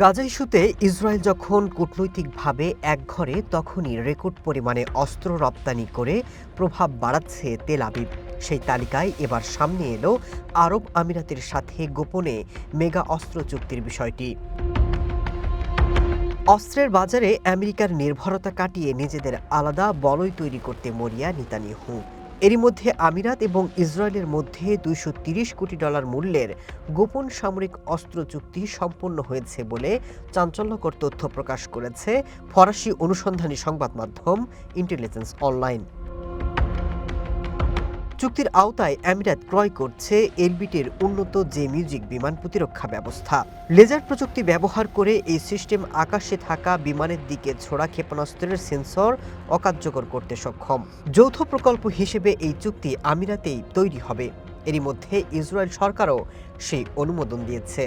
গাজা ইস্যুতে ইসরায়েল যখন কূটনৈতিকভাবে একঘরে, তখনই রেকর্ড পরিমাণে অস্ত্র রপ্তানি করে প্রভাব বাড়াচ্ছে তেল আবিব। সেই তালিকায় এবার সামনে এলো আরব আমিরাতের সাথে গোপনে মেগা অস্ত্র চুক্তির বিষয়টি। অস্ত্রের বাজারে আমেরিকার নির্ভরতা কাটিয়ে নিজেদের আলাদা বলয় তৈরি করতে মরিয়া নেতানিয়াহু। এরই মধ্যে আমিরাত এবং ইসরায়েলের মধ্যে $230 কোটি মূল্যের গোপন সামরিক অস্ত্র চুক্তি সম্পন্ন হয়েছে বলে চাঞ্চল্যকর তথ্য প্রকাশ করেছে ফরাসি অনুসন্ধানী সংবাদ মাধ্যম ইন্টেলিজেন্স অনলাইন। চুক্তির আওতায় আমিরাত ক্রয় করছে এলবিটের উন্নত জে মিউজিক বিমান প্রতিরক্ষা ব্যবস্থা। লেজার প্রযুক্তি ব্যবহার করে এই সিস্টেম আকাশে থাকা বিমানের দিকে ছোড়া ক্ষেপণাস্ত্রের সেন্সর অকার্যকর করতে সক্ষম। যৌথ প্রকল্প হিসেবে এই চুক্তি আমিরাতেই তৈরি হবে। এরই মধ্যে ইসরায়েল সরকারও সেই অনুমোদন দিয়েছে।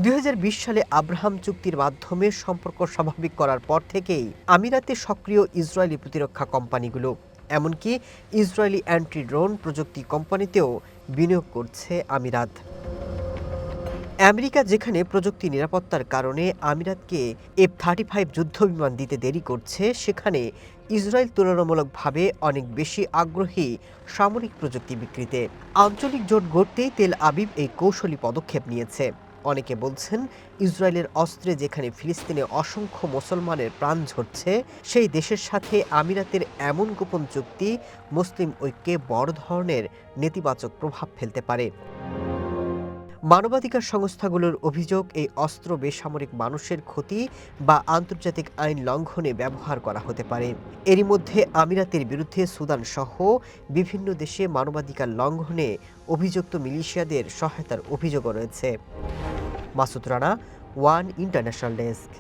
2020 সালে আব্রাহাম চুক্তির মাধ্যমে সম্পর্ক স্বাভাবিক করার পর থেকেই আমিরাতে সক্রিয় ইসরায়েলি প্রতিরক্ষা কোম্পানিগুলো, এমনকি ইসরায়েলি অ্যান্টি ড্রোন প্রযুক্তি কোম্পানিতেও বিনিয়োগ করছে আমিরাত। আমেরিকা যেখানে প্রযুক্তি নিরাপত্তার কারণে আমিরাতকে F-35 যুদ্ধবিমান দিতে দেরি করছে, সেখানে ইসরায়েল তুলনামূলকভাবে অনেক বেশি আগ্রহী সামরিক প্রযুক্তি বিক্রিতে। আঞ্চলিক জোট গড়তেই তেল আবিব এই কৌশলী পদক্ষেপ নিয়েছে। অনেকে বলছেন, ইসরায়েলের অস্ত্রে যেখানে ফিলিস্তিনে অসংখ্য মুসলমানের প্রাণ ঝরছে, সেই দেশের সাথে আমিরাতের এমন গোপন চুক্তি মুসলিম ঐক্যে বড় ধরনের নেতিবাচক প্রভাব ফেলতে পারে। মানবাধিকার সংস্থাগুলোর অভিযোগ, এই অস্ত্র বেসামরিক মানুষের ক্ষতি বা আন্তর্জাতিক আইন লঙ্ঘনে ব্যবহার করা হতে পারে। এরই মধ্যে আমিরাতের বিরুদ্ধে সুদান সহ বিভিন্ন দেশে মানবাধিকার লঙ্ঘনে অভিযুক্ত মিলিশিয়াদের সহায়তার অভিযোগও রয়েছে। Masud Rana, one international desk.